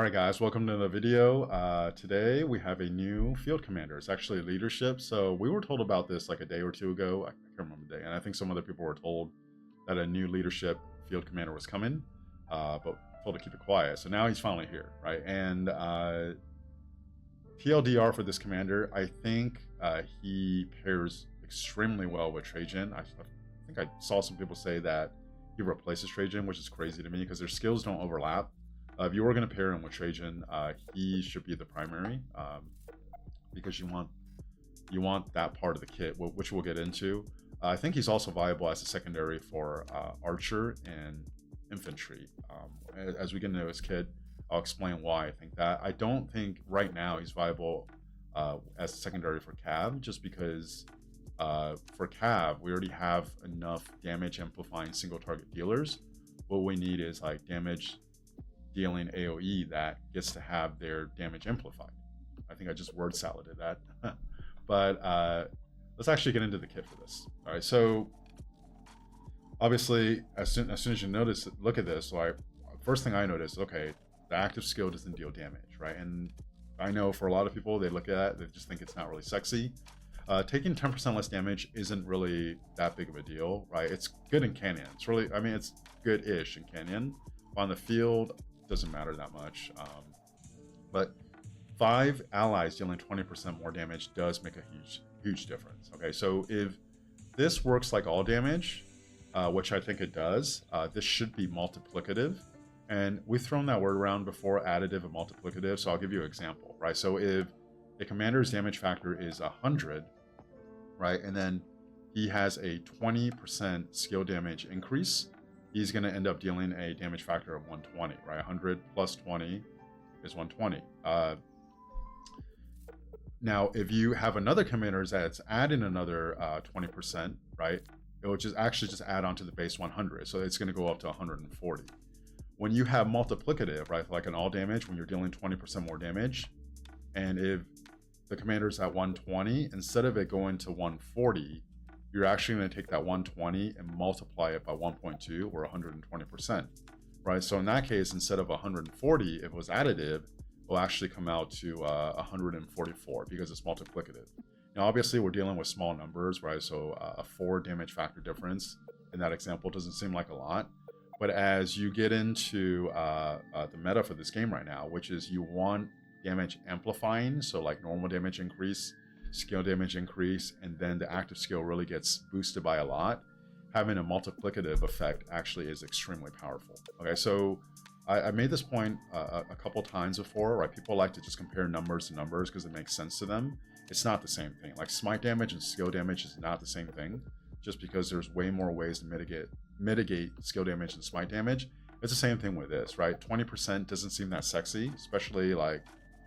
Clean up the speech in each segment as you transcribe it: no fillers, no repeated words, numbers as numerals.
All right, guys, welcome to the video. Today we have a new field commander. It's actually leadership. So we were told about this like a day or two ago. I can't remember the day. And I think some other people were told that a new leadership field commander was coming, but told to keep it quiet. So now he's finally here, right? And TLDR for this commander, I think he pairs extremely well with Trajan. I think I saw some people say that he replaces Trajan, which is crazy to me because their skills don't overlap. If you were going to pair him with Trajan, he should be the primary because you want that part of the kit, which we'll get into. I think he's also viable as a secondary for archer and infantry. As we get into his kit, I'll explain why I think that. I don't think right now he's viable as a secondary for Cav, just because for Cav, we already have enough damage amplifying single target dealers. What we need is like damage dealing AoE that gets to have their damage amplified. I think I just word saladed that. But let's actually get into the kit for this. All right, so obviously, as soon as you look at this, so first thing I noticed, okay, the active skill doesn't deal damage, right? And I know for a lot of people, they look at that, they just think it's not really sexy. Taking 10% less damage isn't really that big of a deal, right? It's good in Canyon. It's really, I mean, it's good-ish in Canyon. On the field, doesn't matter that much. But 5 allies dealing 20% more damage does make a huge difference. Okay, so if this works like all damage, which I think it does, this should be multiplicative. And we've thrown that word around before, additive and multiplicative, so I'll give you an example, right? So if a commander's damage factor is 100, right, and then he has a 20% skill damage increase, he's going to end up dealing a damage factor of 120, right? 100 plus 20 is 120. Now, if you have another commander that's adding another 20%, right, it will just add on to the base 100. So it's going to go up to 140. When you have multiplicative, right, like an all damage, when you're dealing 20% more damage, and if the commander's at 120, instead of it going to 140, you're actually going to take that 120 and multiply it by 1.2 or 120%, right? So in that case, instead of 140, if it was additive, it will actually come out to 144 because it's multiplicative. Now, obviously, we're dealing with small numbers, right? So a 4 damage factor difference in that example doesn't seem like a lot. But as you get into the meta for this game right now, which is you want damage amplifying, so like normal damage increase, skill damage increase, and then the active skill really gets boosted by a lot, having a multiplicative effect actually is extremely powerful. Okay, so I made this point a couple times before, right? People like to just compare numbers to numbers because it makes sense to them. It's not the same thing. Like smite damage and skill damage is not the same thing, just because there's way more ways to mitigate skill damage and smite damage. It's the same thing with this, right? 20% doesn't seem that sexy, especially like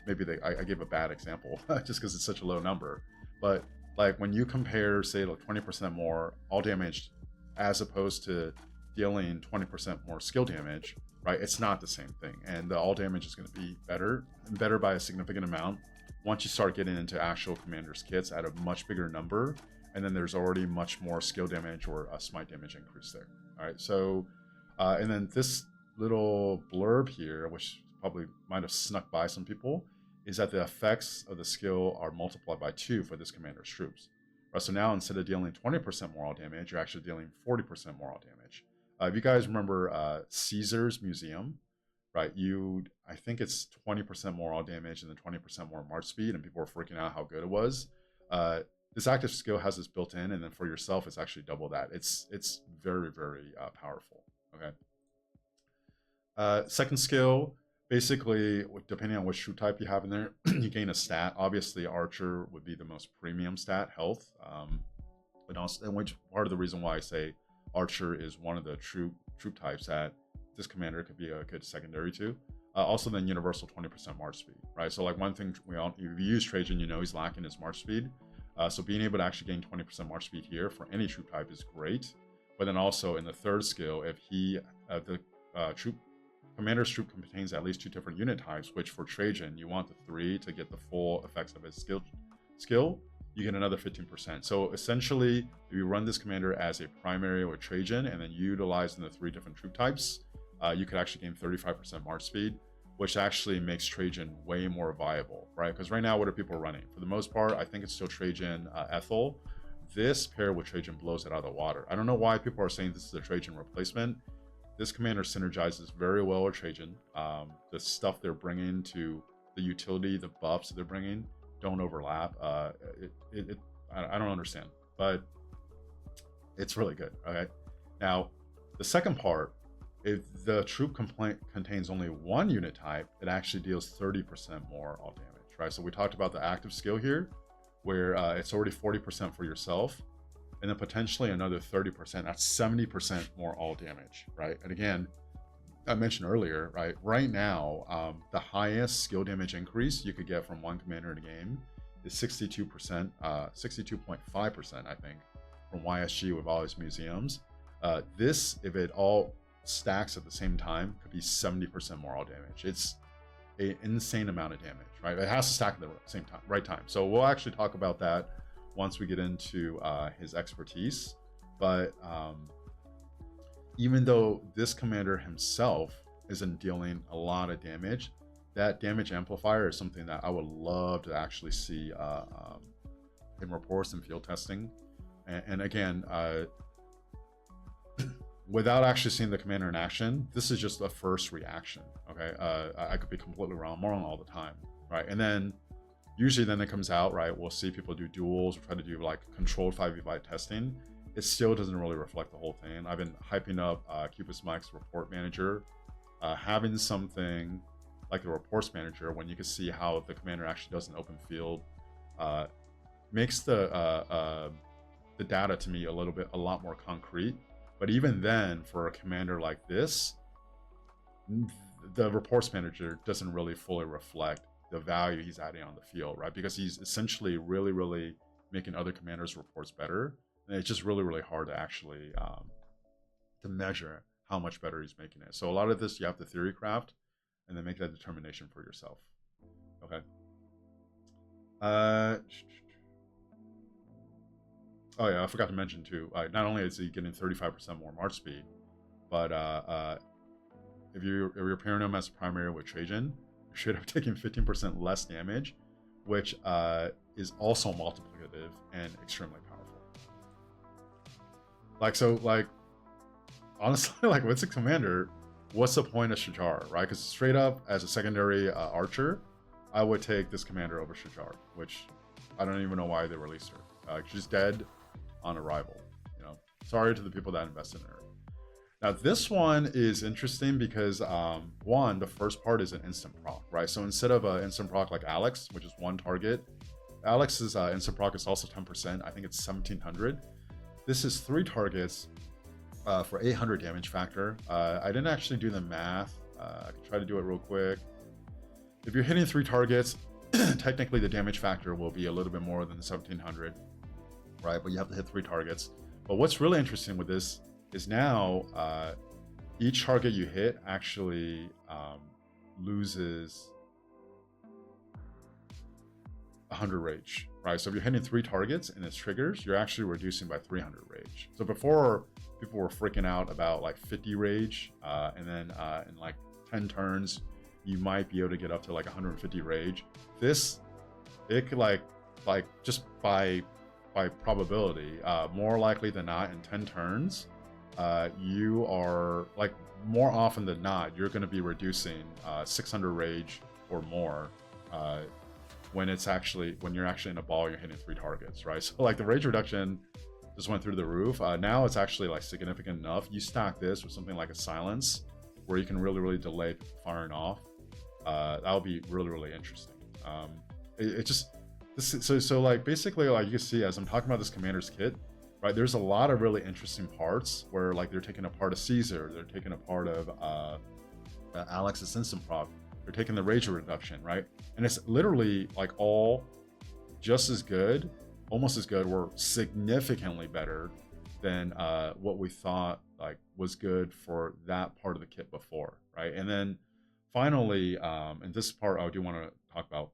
maybe I gave a bad example just because it's such a low number. But like when you compare, say, like 20% more all damage as opposed to dealing 20% more skill damage, right? It's not the same thing. And the all damage is going to be better by a significant amount once you start getting into actual commander's kits at a much bigger number. And then there's already much more skill damage or a smite damage increase there. All right. So, and then this little blurb here, which probably might have snuck by some people, is that the effects of the skill are multiplied by 2 for this commander's troops. Right, so now instead of dealing 20% more all damage, you're actually dealing 40% more all damage. If you guys remember Caesar's Museum, right, I think it's 20% more all damage and then 20% more march speed, and people were freaking out how good it was. This active skill has this built in, and then for yourself, it's actually double that. It's very, very powerful. Okay. Second skill, basically, depending on which troop type you have in there, you gain a stat. Obviously, Archer would be the most premium stat, health. But also, and which part of the reason why I say Archer is one of the troop types that this commander could be a good secondary to. Also, then universal 20% march speed, right? So, like one thing if you use Trajan, you know he's lacking his march speed. So being able to actually gain 20% march speed here for any troop type is great. But then also in the third skill, if the commander's troop contains at least 2 different unit types, which for Trajan, you want the 3 to get the full effects of his skill, you get another 15%. So essentially, if you run this commander as a primary with Trajan and then utilizing the 3 different troop types, you could actually gain 35% march speed, which actually makes Trajan way more viable, right? Because right now, what are people running? For the most part, I think it's still Trajan Ethel. This paired with Trajan blows it out of the water. I don't know why people are saying this is a Trajan replacement. This commander synergizes very well with Trajan. The stuff they're bringing to the utility, the buffs that they're bringing, don't overlap. I don't understand, but it's really good. Okay, now the second part, if the troop contains only one unit type, it actually deals 30% more all damage, right? So we talked about the active skill here, where it's already 40% for yourself, and then potentially another 30%. That's 70% more all damage, right? And again, I mentioned earlier, right? Right now, the highest skill damage increase you could get from one commander in a game is 62%, 62.5%, I think, from YSG with all its museums. This, if it all stacks at the same time, could be 70% more all damage. It's an insane amount of damage, right? It has to stack at the same time, right time. So we'll actually talk about that once we get into his expertise. But even though this commander himself isn't dealing a lot of damage, that damage amplifier is something that I would love to actually see in reports and field testing. And again, without actually seeing the commander in action, this is just a first reaction, okay? I could be completely wrong. I'm wrong all the time, right? And then usually then it comes out, right? We'll see people do duels, or try to do like controlled 5v5 testing. It still doesn't really reflect the whole thing. I've been hyping up Cupus Mike's report manager. Having something like the reports manager, when you can see how the commander actually does an open field, makes the data to me a lot more concrete. But even then, for a commander like this, the reports manager doesn't really fully reflect the value he's adding on the field, right? Because he's essentially really making other commanders' reports better. And it's just really hard to actually to measure how much better he's making it. So a lot of this you have to theory craft and then make that determination for yourself. Okay. Oh yeah, I forgot to mention too. Not only is he getting 35% more march speed, but if you're pairing him as a primary with Trajan, you should have taken 15% less damage, which is also multiplicative and extremely powerful. Like honestly, like with the commander, what's the point of Shajar, right? Because straight up as a secondary archer, I would take this commander over Shajar, which I don't even know why they released her. She's dead on arrival, you know. Sorry to the people that invested in her. Now this one is interesting because one, the first part is an instant proc, right? So instead of an instant proc like Alex, which is one target, Alex's instant proc is also 10%. I think it's 1700. This is 3 targets for 800 damage factor. I didn't actually do the math. I can try to do it real quick. If you're hitting 3 targets, technically the damage factor will be a little bit more than the 1700, right? But you have to hit 3 targets. But what's really interesting with this is now each target you hit actually loses 100 rage, right? So if you're hitting 3 targets and it's triggers, you're actually reducing by 300 rage. So before, people were freaking out about like 50 rage, and then in like 10 turns, you might be able to get up to like 150 rage. This, it could like just by probability, more likely than not in 10 turns, you are like more often than not, you're going to be reducing 600 rage or more when you're actually in a ball, you're hitting 3 targets, right? So like the rage reduction just went through the roof. Now it's actually like significant enough. You stack this with something like a silence where you can really delay firing off. That'll be really interesting. So like basically, like you can see as I'm talking about this commander's kit, right? There's a lot of really interesting parts where like they're taking a part of Caesar, they're taking a part of Alex's instant proc, they're taking the rage reduction, right? And it's literally like all just as good, almost as good, or significantly better than what we thought like was good for that part of the kit before, right? And then finally, and this part I do want to talk about,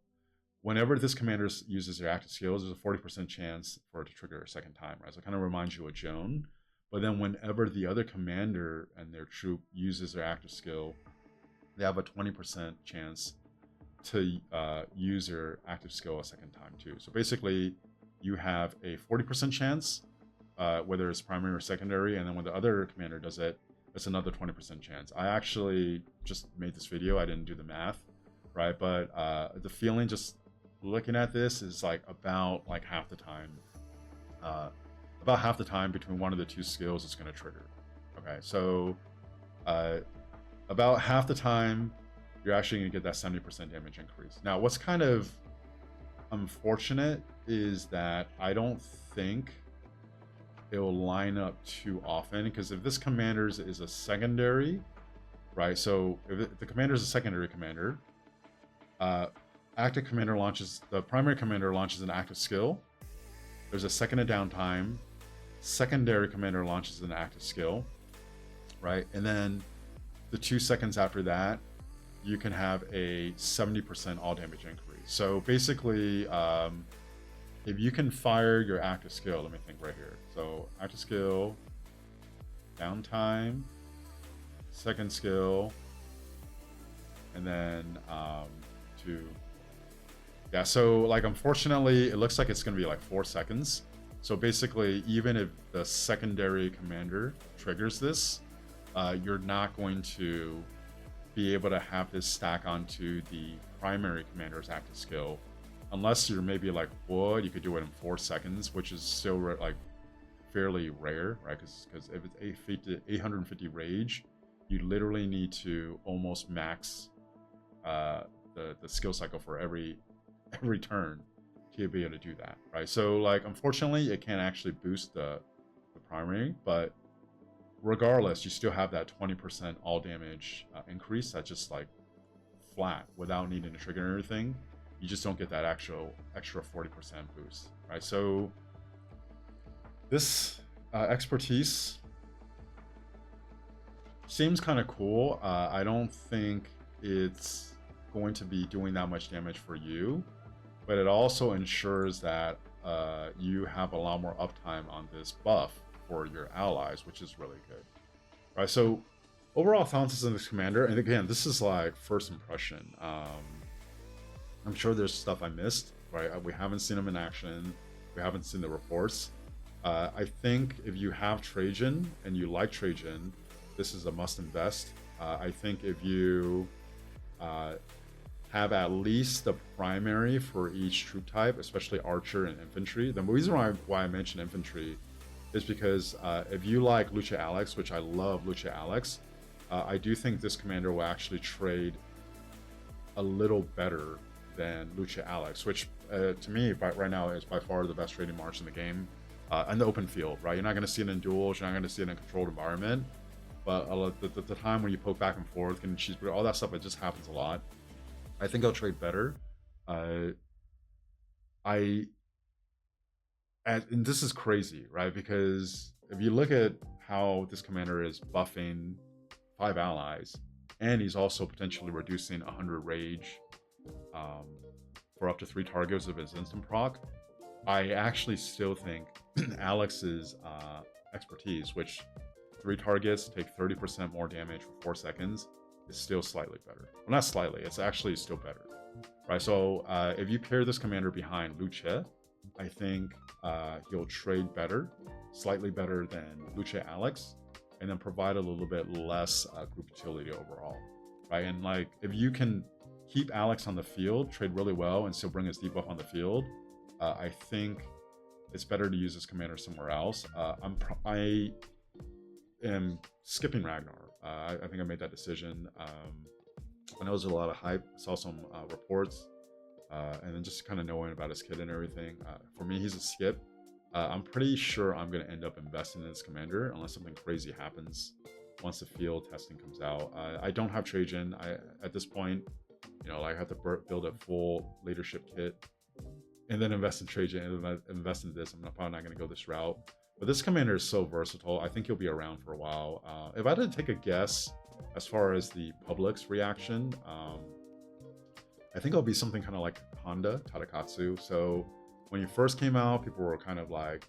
whenever this commander uses their active skills, there's a 40% chance for it to trigger a second time, right? So it kind of reminds you of Joan. But then whenever the other commander and their troop uses their active skill, they have a 20% chance to use your active skill a second time too. So basically, you have a 40% chance, whether it's primary or secondary, and then when the other commander does it, it's another 20% chance. I actually just made this video. I didn't do the math, right? But the feeling just looking at this is like about like half the time. About half the time between one of the two skills it's going to trigger. Okay, so about half the time you're actually going to get that 70% damage increase. Now, what's kind of unfortunate is that I don't think it will line up too often, because if this commander is a secondary, right? So if the commander is a secondary commander, active commander launches, the primary commander launches an active skill. There's a second of downtime. Secondary commander launches an active skill, right? And then the 2 seconds after that, you can have a 70% all damage increase. So basically, if you can fire your active skill, let me think right here. So active skill, downtime, second skill, and then yeah, so like unfortunately it looks like it's gonna be like 4 seconds. So basically, even if the secondary commander triggers this, you're not going to be able to have this stack onto the primary commander's active skill, unless you're maybe like Wood. You could do it in 4 seconds, which is still like fairly rare, right? Because if it's 850 rage, you literally need to almost max the skill cycle for every turn to be able to do that, right? So like unfortunately it can't actually boost the primary, but regardless, you still have that 20% all damage increase that's just like flat without needing to trigger anything. You just don't get that actual extra 40% boost, right? So this expertise seems kind of cool. I don't think it's going to be doing that much damage for you, but it also ensures that you have a lot more uptime on this buff for your allies, which is really good, right? So overall thoughts on this commander, and again, this is like first impression. I'm sure there's stuff I missed, right? We haven't seen him in action. We haven't seen the reports. I think if you have Trajan and you like Trajan, this is a must invest. I think if you have at least the primary for each troop type, especially archer and infantry. The reason why I mentioned infantry is because if you like Lucha Alex, which I love Lucha Alex, I do think this commander will actually trade a little better than Lucha Alex, which to me right now is by far the best trading march in the game, in the open field, right? You're not going to see it in duels, you're not going to see it in a controlled environment, but the time when you poke back and forth and cheese, all that stuff, it just happens a lot. I think I'll trade better. And this is crazy, right? Because if you look at how this commander is buffing 5 allies, and he's also potentially reducing 100 rage for up to 3 targets of his instant proc, I actually still think Alex's expertise, which 3 targets take 30% more damage for 4 seconds, is still slightly better. Well, not slightly, it's actually still better, right? So if you pair this commander behind Lucha, I think he'll trade better, slightly better than Lucha Alex, and then provide a little bit less group utility overall, right? And like, if you can keep Alex on the field, trade really well, and still bring his debuff on the field, I think it's better to use this commander somewhere else. I am skipping Ragnar. I think I made that decision. I know there's a lot of hype. I saw some reports, and then just kind of knowing about his kit and everything. For me, he's a skip. I'm pretty sure I'm going to end up investing in this commander unless something crazy happens once the field testing comes out. I don't have Trajan. At this point, you know, I have to build a full leadership kit and then invest in Trajan and invest in this. I'm probably not going to go this route. But this commander is so versatile. I think he'll be around for a while. If I had to take a guess as far as the public's reaction, I think it'll be something kind of like Honda, Tadakatsu. So when he first came out, people were kind of like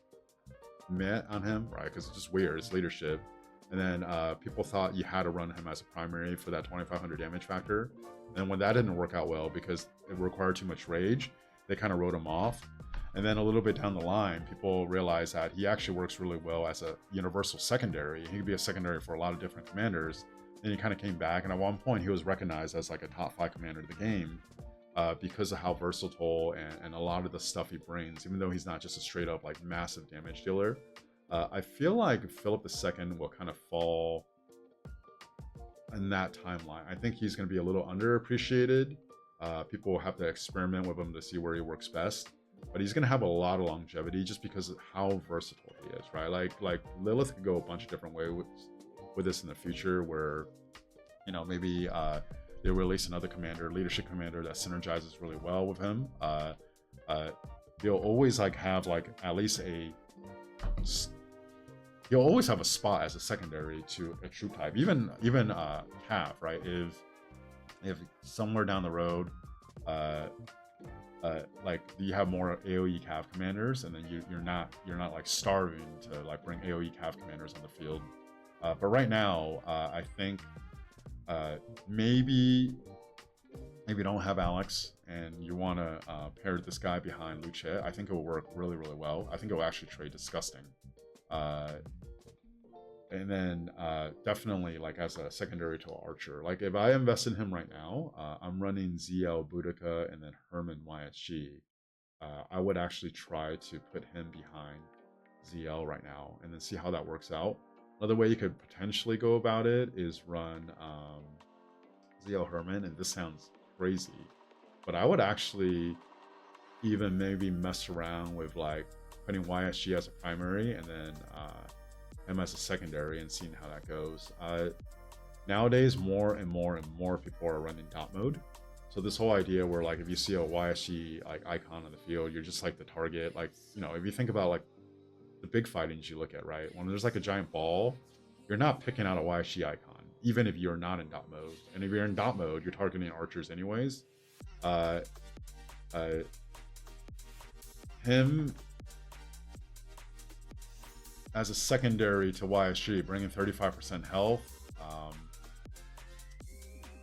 meh on him, right? Because it's just weird. It's leadership. And then people thought you had to run him as a primary for that 2500 damage factor. And when that didn't work out well because it required too much rage, they kind of wrote him off. And then a little bit down the line, people realized that he actually works really well as a universal secondary. He could be a secondary for a lot of different commanders. And he kind of came back, and at one point he was recognized as like a top 5 commander of the game because of how versatile and a lot of the stuff he brings, even though he's not just a straight up like massive damage dealer. I feel like Philip II will kind of fall in that timeline. I think he's going to be a little underappreciated. People will have to experiment with him to see where he works best, but he's going to have a lot of longevity just because of how versatile he is, right? Like Lilith could go a bunch of different ways with this in the future, where, you know, maybe they'll release another commander, leadership commander, that synergizes really well with him. They'll always like have like at least you'll always have a spot as a secondary to a troop type, even Cav, right? If somewhere down the road, like you have more AOE Cav commanders, and then you're not like starving to like bring AOE Cav commanders on the field. But right now, I think maybe don't have Alex, and you want to pair this guy behind Luce. I think it will work really, really well. I think it will actually trade disgusting. And then definitely like as a secondary to Archer. Like if I invest in him right now, I'm running ZL, Boudica, and then Herman YSG. I would actually try to put him behind ZL right now and then see how that works out. Another way you could potentially go about it is run ZL Herman, and this sounds crazy, but I would actually even maybe mess around with like putting YSG as a primary and then him as a secondary and seeing how that goes. Nowadays, more and more people are running dot mode. So this whole idea where like if you see a YSG like icon on the field, you're just like the target. Like, you know, if you think about like the big fightings you look at, right? When there's like a giant ball, you're not picking out a YSG icon, even if you're not in dot mode. And if you're in dot mode, you're targeting archers anyways. Him as a secondary to YSG, bringing 35% health,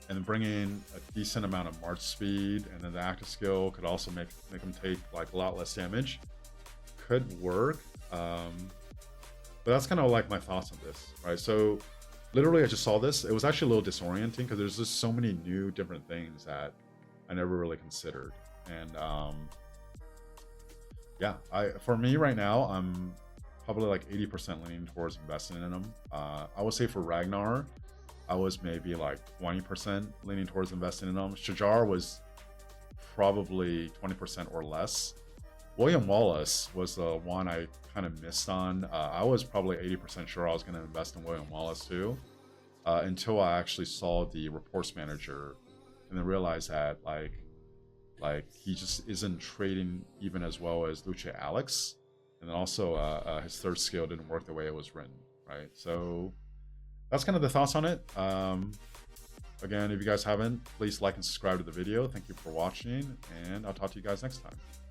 and bringing a decent amount of march speed, and then the active skill could also make him take like a lot less damage. Could work, but that's kind of like my thoughts on this, right? So literally I just saw this. It was actually a little disorienting because there's just so many new different things that I never really considered. And yeah, for me right now, I'm probably like 80% leaning towards investing in them. I would say for Ragnar, I was maybe like 20% leaning towards investing in them. Shajar was probably 20% or less. William Wallace was the one I kind of missed on. I was probably 80% sure I was going to invest in William Wallace too, until I actually saw the reports manager and then realized that like he just isn't trading even as well as Luce Alex. And then also his third skill didn't work the way it was written, right? So that's kind of the thoughts on it. Again, if you guys haven't, please like and subscribe to the video. Thank you for watching, and I'll talk to you guys next time.